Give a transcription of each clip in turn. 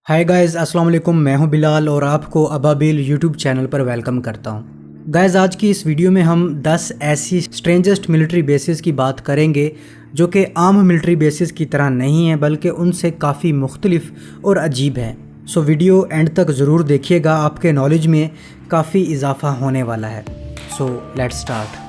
Hi guys, अस्सलाम वालेकुम। मैं हूं बिलाल और आपको अबाबिल यूट्यूब चैनल पर वेलकम करता हूं। गाइस, आज की इस वीडियो में हम 10 ऐसी स्ट्रेंजेस्ट मिलिट्री बेसिस की बात करेंगे जो कि आम मिलिट्री बेसिस की तरह नहीं है बल्कि उनसे काफ़ी मुख्तलिफ और अजीब हैं। सो वीडियो एंड तक ज़रूर देखिएगा, आपके नॉलेज में काफ़ी इजाफा होने वाला है। So let's start.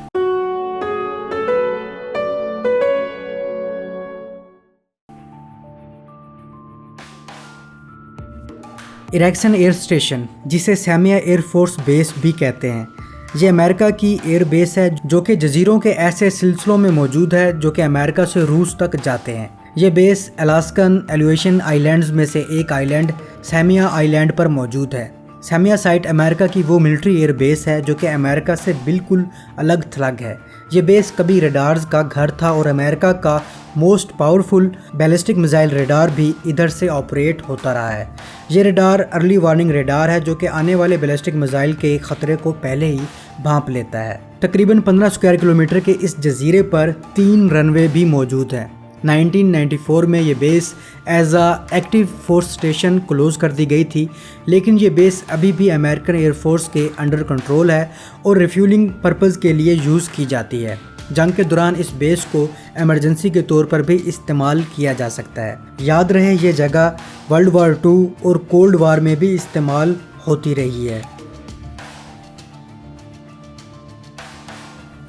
Erection air station, जिसे सैमिया एयर फोर्स बेस भी कहते हैं, ये अमेरिका की एयर बेस है जो कि जजीरों के ऐसे सिलसिलों में मौजूद है जो कि अमेरिका से रूस तक जाते हैं। ये बेस अलास्कन एलिवेशन आइलैंड्स में से एक आइलैंड सैमिया आइलैंड पर मौजूद है। सैमिया साइट अमेरिका की वो मिलिट्री एयर बेस है जो कि अमेरिका से बिल्कुल अलग थलग है। ये बेस कभी रडार्स का घर था और अमेरिका का most powerful ballistic missile radar भी इधर से ऑपरेट होता रहा है। ये रडार अर्ली वार्निंग रडार है जो कि आने वाले बैलिस्टिक मिसाइल के ख़तरे को पहले ही भांप लेता है। तकरीबन 15 स्क्वायर किलोमीटर के इस जजीरे पर 3 रनवे भी मौजूद हैं। 1994 में ये base as a active force station close कर दी गई थी, लेकिन ये बेस अभी भी अमेरिकन एयरफोर्स के अंडर कंट्रोल है और रिफ्यूलिंग पर्पज़ के लिए यूज़ की जाती है। जंग के दौरान इस बेस को इमरजेंसी के तौर पर भी इस्तेमाल किया जा सकता है। याद रहे, ये जगह वर्ल्ड वार 2 और कोल्ड वार में भी इस्तेमाल होती रही है।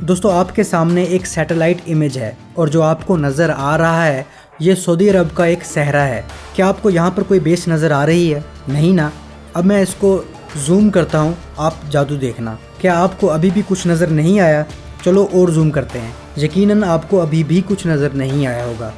दोस्तों, आपके सामने एक सैटेलाइट इमेज है और जो आपको नज़र आ रहा है ये सऊदी अरब का एक सहरा है। क्या आपको यहाँ पर कोई बेस नज़र आ रही है? नहीं ना। अब मैं इसको जूम करता हूँ, आप जादू देखना। क्या आपको अभी भी कुछ नज़र नहीं आया? चलो और जूम करते हैं। यकीनन आपको अभी भी कुछ नज़र नहीं आया होगा।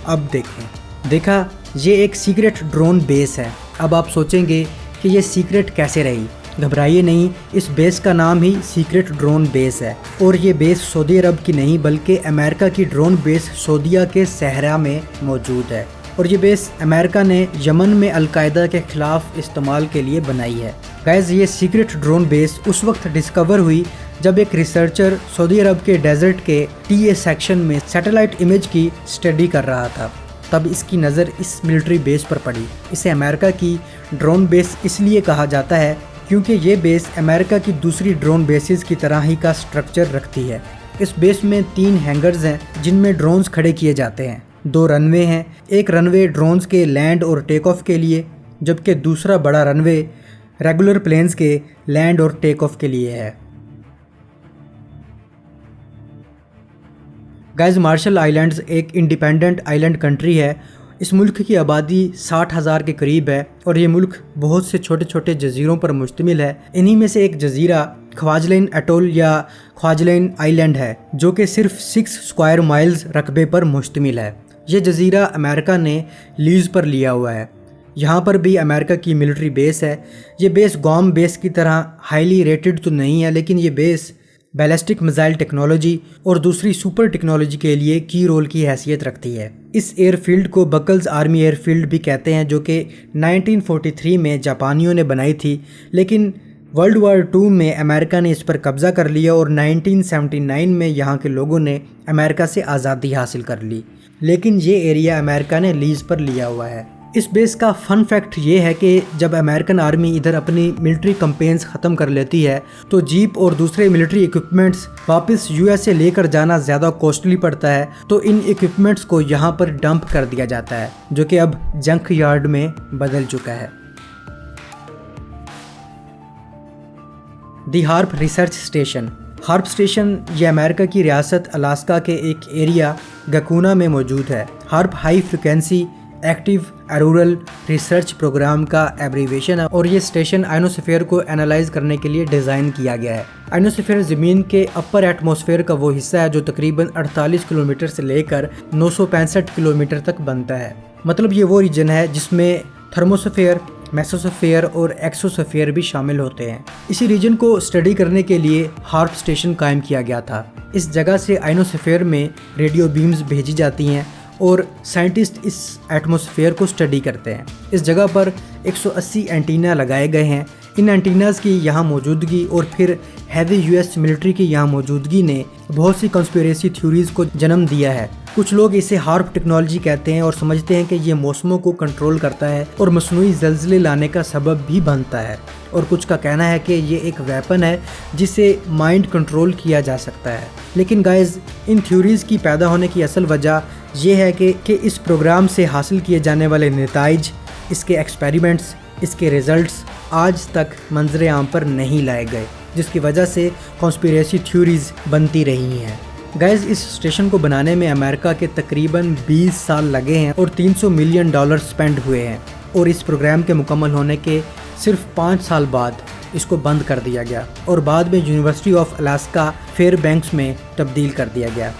अब देखें, देखा, ये एक सीक्रेट ड्रोन बेस है। अब आप सोचेंगे कि ये सीक्रेट कैसे रही? घबराइए नहीं, इस बेस का नाम ही सीक्रेट ड्रोन बेस है और ये बेस सऊदी अरब की नहीं बल्कि अमेरिका की ड्रोन बेस सऊदीया के सहरा में मौजूद है। और ये बेस अमेरिका ने यमन में अलकायदा के खिलाफ इस्तेमाल के लिए बनाई है। गाइस, ये सीक्रेट ड्रोन बेस उस वक्त डिस्कवर हुई जब एक रिसर्चर सऊदी अरब के डेजर्ट के टीए सेक्शन में सैटेलाइट इमेज की स्टडी कर रहा था। तब इसकी नज़र इस मिलिट्री बेस पर पड़ी। इसे अमेरिका की ड्रोन बेस इसलिए कहा जाता है क्योंकि ये बेस अमेरिका की दूसरी ड्रोन बेसिस की तरह ही का स्ट्रक्चर रखती है। इस बेस में 3 हैंगर्स हैं जिनमें ड्रोन्स खड़े किए जाते हैं। 2 रनवे हैं। एक रनवे ड्रोन्स के लैंड और टेक ऑफ के लिए, जबकि दूसरा बड़ा रनवे रेगुलर प्लेन्स के लैंड और टेक ऑफ के लिए है। गाइस, मार्शल आइलैंड्स एक इंडिपेंडेंट आइलैंड कंट्री है। इस मुल्क की आबादी 60,000 के करीब है और ये मुल्क बहुत से छोटे छोटे जजीरों पर मुश्तमिल है। इन्हीं में से एक जजीरा ख्वाजलैन एटोल या ख्वाजलैन आइलैंड है जो कि सिर्फ 6 स्क्वायर माइल्स रकबे पर मुश्तमिल है। ये जजीरा अमेरिका ने लीज पर लिया हुआ है। यहाँ पर भी अमेरिका की मिलिट्री बेस है। ये बेस गॉम बेस की तरह हाईली रेटेड तो नहीं है, लेकिन ये बेस बैलिस्टिक मिसाइल टेक्नोलॉजी और दूसरी सुपर टेक्नोलॉजी के लिए की रोल की हैसियत रखती है। इस एयरफील्ड को बकल्स आर्मी एयरफील्ड भी कहते हैं जो कि 1943 में जापानियों ने बनाई थी, लेकिन वर्ल्ड वार 2 में अमेरिका ने इस पर कब्ज़ा कर लिया और 1979 में यहाँ के लोगों ने अमेरिका से आज़ादी हासिल कर ली। लेकिन ये एरिया अमेरिका ने लीज पर लिया हुआ है। इस बेस का फ़न फैक्ट ये है कि जब अमेरिकन आर्मी इधर अपनी मिलिट्री कैंपेन्स ख़त्म कर लेती है तो जीप और दूसरे मिलिट्री इक्विपमेंट्स वापस यूएसए लेकर जाना ज़्यादा कॉस्टली पड़ता है, तो इन इक्विपमेंट्स को यहाँ पर डंप कर दिया जाता है जो कि अब जंक यार्ड में बदल चुका है। The HARP research station. HARP station ये अमेरिका की रियासत अलास्का के एक एरिया गकुना में मौजूद है। HARP high frequency active auroral research program का एब्रीवेशन है और ये स्टेशन आयनोस्फीयर को एनालाइज करने के लिए डिज़ाइन किया गया है। आयनोस्फीयर ज़मीन के अपर एटमॉस्फेयर का वो हिस्सा है जो तकरीबन 48 किलोमीटर से लेकर 965 किलोमीटर तक बनता है। मतलब ये वो रीजन है जिसमें थर्मोस्फीयर, मेसोस्फीयर और एक्सोस्फीयर भी शामिल होते हैं। इसी रीजन को स्टडी करने के लिए हार्प स्टेशन कायम किया गया था। इस जगह से आयनोस्फीयर में रेडियो बीम्स भेजी जाती हैं और साइंटिस्ट इस एटमॉस्फेयर को स्टडी करते हैं। इस जगह पर 180 एंटीना लगाए गए हैं। इन एंटीनास की यहाँ मौजूदगी और फिर हैवी यूएस मिलिट्री की यहाँ मौजूदगी ने बहुत सी कंस्पिरेसी थ्योरीज को जन्म दिया है। कुछ लोग इसे हार्प टेक्नोलॉजी कहते हैं और समझते हैं कि ये मौसमों को कंट्रोल करता है और मसनूई ज़लज़ले लाने का सबब भी बनता है, और कुछ का कहना है कि ये एक वेपन है जिसे माइंड कंट्रोल किया जा सकता है। लेकिन गाइज, इन थ्योरीज़ की पैदा होने की असल वजह यह है कि इस प्रोग्राम से हासिल किए जाने वाले नताइज, इसके एक्सपेरिमेंट्स, इसके रिजल्ट्स आज तक मंजर आम पर नहीं लाए गए, जिसकी वजह से कॉन्स्पिरेसी थ्योरीज बनती रही हैं। गाइज, इस स्टेशन को बनाने में अमेरिका के तकरीबन 20 साल लगे हैं और $300 मिलियन स्पेंड हुए हैं, और इस प्रोग्राम के मुकम्मल होने के सिर्फ 5 साल बाद इसको बंद कर दिया गया और बाद में यूनिवर्सिटी ऑफ अलास्का फेयरबैंक्स में तब्दील कर दिया गया।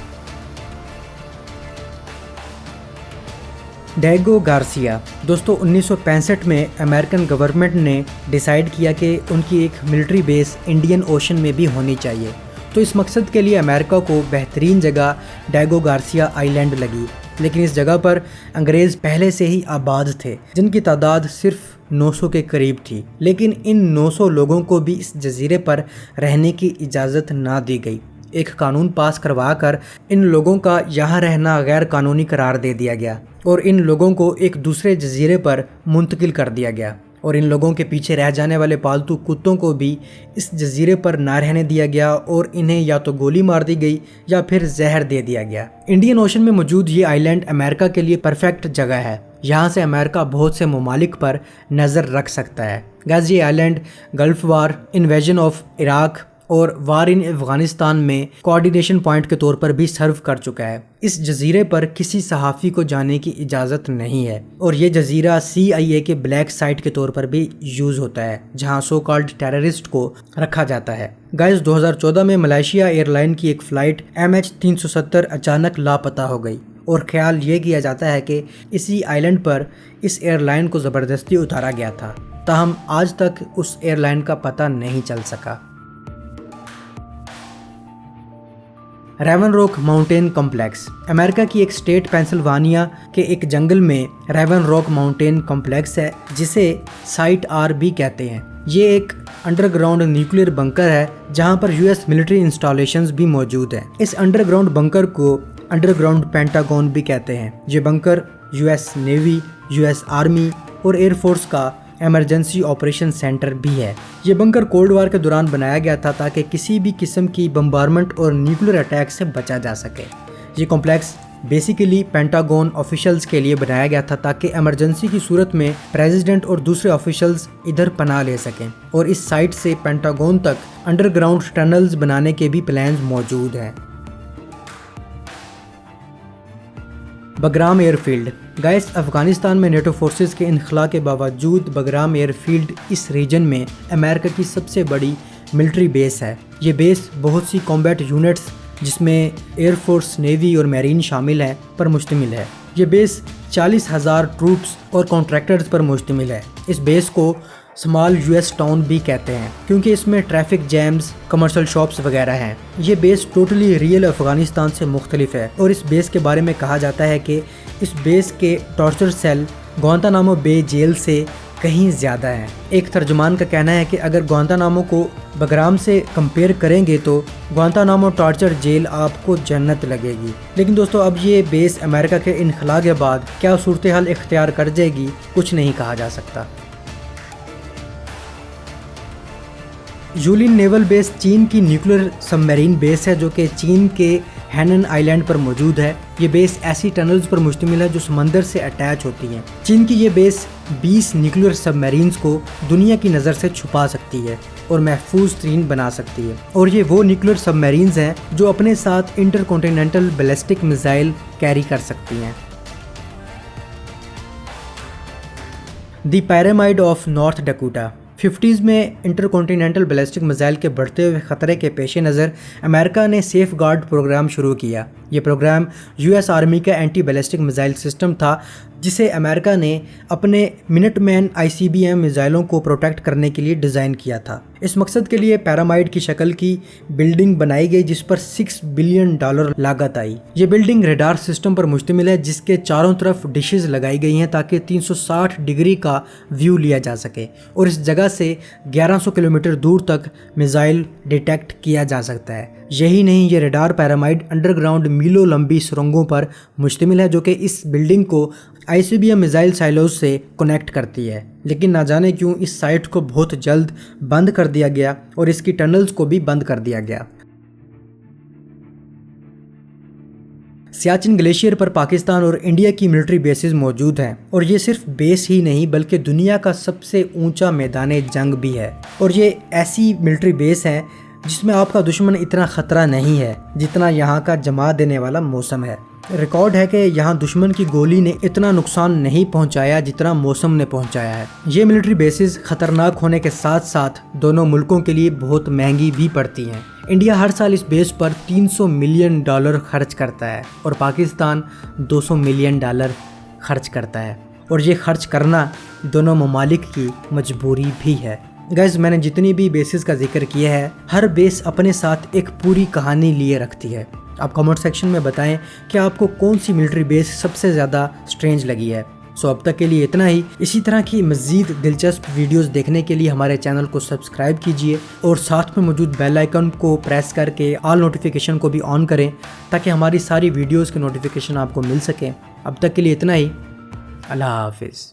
डायगो गार्सिया दोस्तों, 1965 में अमेरिकन गवर्नमेंट ने डिसाइड किया कि उनकी एक मिलिट्री बेस इंडियन ओशन में भी होनी चाहिए। तो इस मकसद के लिए अमेरिका को बेहतरीन जगह डायगो गार्सिया आइलैंड लगी, लेकिन इस जगह पर अंग्रेज़ पहले से ही आबाद थे, जिनकी तादाद सिर्फ 900 के करीब थी। लेकिन इन 900 लोगों को भी इस जजीरे पर रहने की इजाज़त ना दी गई। एक कानून पास करवा कर इन लोगों का यहाँ रहना गैर कानूनी करार दे दिया गया और इन लोगों को एक दूसरे जजीरे पर मुंतकिल कर दिया गया, और इन लोगों के पीछे रह जाने वाले पालतू कुत्तों को भी इस जजीरे पर ना रहने दिया गया और इन्हें या तो गोली मार दी गई या फिर जहर दे दिया गया। इंडियन ओशन में मौजूद ये आइलैंड अमेरिका के लिए परफेक्ट जगह है। यहाँ से अमेरिका बहुत से ममालिक पर नज़र रख सकता है। गाइस, ये island gulf war, invasion of Iraq और वार इन अफगानिस्तान में कोऑर्डिनेशन पॉइंट के तौर पर भी सर्व कर चुका है। इस जजीरे पर किसी सहाफ़ी को जाने की इजाज़त नहीं है, और ये जजीरा CIA के ब्लैक साइट के तौर पर भी यूज़ होता है, जहां सो कॉल्ड टेररिस्ट को रखा जाता है। गाइस, 2014 में मलेशिया एयरलाइन की एक फ़्लाइट MH370 अचानक लापता हो गई, और ख्याल ये किया जाता है कि इसी आइलैंड पर इस एयरलाइन को ज़बरदस्ती उतारा गया था। ताहम आज तक उस एयरलाइन का पता नहीं चल सका। Raven Rock Mountain complex America की एक स्टेट पेंसिल्वानिया के एक जंगल में रेवन रॉक माउंटेन कॉम्प्लेक्स है, जिसे साइट आर भी कहते हैं। ये एक अंडरग्राउंड न्यूक्लियर बंकर है जहां पर US मिलिट्री इंस्टॉलेशंस भी मौजूद हैं। इस अंडरग्राउंड बंकर को अंडरग्राउंड पेंटागन भी कहते हैं। ये bunker US navy, US army और एयरफोर्स का इमरजेंसी ऑपरेशन सेंटर भी है। ये बंकर कोल्ड वार के दौरान बनाया गया था ताकि किसी भी किस्म की बम्बारमेंट और न्यूक्लियर अटैक से बचा जा सके। ये कॉम्प्लेक्स बेसिकली पेंटागन ऑफिशियल्स के लिए बनाया गया था ताकि इमरजेंसी की सूरत में प्रेसिडेंट और दूसरे ऑफिशियल्स इधर पनाह ले सकें, और इस साइट से पेंटागन तक अंडरग्राउंड टनल्स बनाने के भी प्लान्स मौजूद हैं। बगराम एयरफील्ड गाइस, अफगानिस्तान में नेटो फोर्सेस के इनखला के बावजूद बगराम एयरफील्ड इस रीजन में अमेरिका की सबसे बड़ी मिलिट्री बेस है। ये बेस बहुत सी कॉम्बैट यूनिट्स जिसमें एयरफोर्स, नेवी और मैरीन शामिल हैं पर मुश्तमिल है। ये बेस 40,000 ट्रूप्स और कॉन्ट्रैक्टर्स पर मुश्तमिल है। इस बेस को स्मॉल US टाउन भी कहते हैं क्योंकि इसमें ट्रैफिक जैम्स, कमर्शियल शॉप्स वगैरह हैं। ये बेस टोटली रियल अफगानिस्तान से मुख्तलिफ है, और इस बेस के बारे में कहा जाता है कि इस बेस के टॉर्चर सेल ग्वांतानामो बे जेल से कहीं ज़्यादा है। एक तर्जुमान का कहना है कि अगर ग्वांतानामो को बगराम से कंपेयर करेंगे तो ग्वांतानामो टॉर्चर जेल आपको जन्नत लगेगी। लेकिन दोस्तों, अब ये बेस अमेरिका के इनखला के बाद क्या सूरत हाल इख्तियार कर जाएगी, कुछ नहीं कहा जा सकता। यूलिन नेवल बेस चीन की न्यूक्लियर सबमरीन बेस है जो कि चीन के हैनन आइलैंड पर मौजूद है। ये बेस ऐसी टनल्स पर मुश्तमिल है जो समंदर से अटैच होती हैं। चीन की ये बेस 20 न्यूक्लियर सबमरीन्स को दुनिया की नज़र से छुपा सकती है और महफूज तरीन बना सकती है, और ये वो न्यूक्लियर सबमरीन्स हैं जो अपने साथ इंटरकॉन्टिनेंटल बैलिस्टिक मिसाइल कैरी कर सकती हैं। The pyramid of north Dakota 50s में इंटरकॉन्टिनेंटल बैलिस्टिक मिसाइल के बढ़ते हुए ख़तरे के पेश नज़र अमेरिका ने सेफ गार्ड प्रोग्राम शुरू किया। ये प्रोग्राम US आर्मी का एंटी बैलिस्टिक मिसाइल सिस्टम था जिसे अमेरिका ने अपने मिनटमैन ICBM मिसाइलों को प्रोटेक्ट करने के लिए डिज़ाइन किया था। इस मकसद के लिए पैरामाइड की शक्ल की बिल्डिंग बनाई गई जिस पर $6 बिलियन लागत आई। ये बिल्डिंग रेडार सिस्टम पर मुश्तमिल है जिसके चारों तरफ डिशेस लगाई गई हैं ताकि 360 डिग्री का व्यू लिया जा सके और इस जगह से 1100 किलोमीटर दूर तक मिसाइल डिटेक्ट किया जा सकता है। यही नहीं, ये रेडार पैरामाइड अंडरग्राउंड मीलों लंबी सुरंगों पर मुश्तमिल है जो कि इस बिल्डिंग को ICBM मिसाइल साइलोज से कनेक्ट करती है। लेकिन ना जाने क्यों इस साइट को बहुत जल्द बंद कर दिया गया और इसकी टनल्स को भी बंद कर दिया गया। सियाचिन ग्लेशियर पर पाकिस्तान और इंडिया की मिलिट्री बेसेस मौजूद हैं और ये सिर्फ बेस ही नहीं बल्कि दुनिया का सबसे ऊंचा मैदान जंग भी है। और ये ऐसी मिलिट्री बेस है जिसमें आपका दुश्मन इतना ख़तरा नहीं है जितना यहाँ का जमा देने वाला मौसम है। रिकॉर्ड है कि यहाँ दुश्मन की गोली ने इतना नुकसान नहीं पहुँचाया जितना मौसम ने पहुँचाया है। ये मिलिट्री बेसिस खतरनाक होने के साथ साथ दोनों मुल्कों के लिए बहुत महंगी भी पड़ती हैं। इंडिया हर साल इस बेस पर $300 मिलियन खर्च करता है और पाकिस्तान $200 मिलियन खर्च करता है और ये खर्च करना दोनों ममालिक की मजबूरी भी है। गाइस, मैंने जितनी भी बेसिस का जिक्र किया है हर बेस अपने साथ एक पूरी कहानी लिए रखती है। आप कमेंट सेक्शन में बताएं कि आपको कौन सी मिलिट्री बेस सबसे ज़्यादा स्ट्रेंज लगी है। सो अब तक के लिए इतना ही। इसी तरह की मज़ीद दिलचस्प वीडियोस देखने के लिए हमारे चैनल को सब्सक्राइब कीजिए और साथ में मौजूद बेल आइकन को प्रेस करके ऑल नोटिफिकेशन को भी ऑन करें ताकि हमारी सारी वीडियोस के नोटिफिकेशन आपको मिल सकें। अब तक के लिए इतना ही। अल्लाह हाफिज़।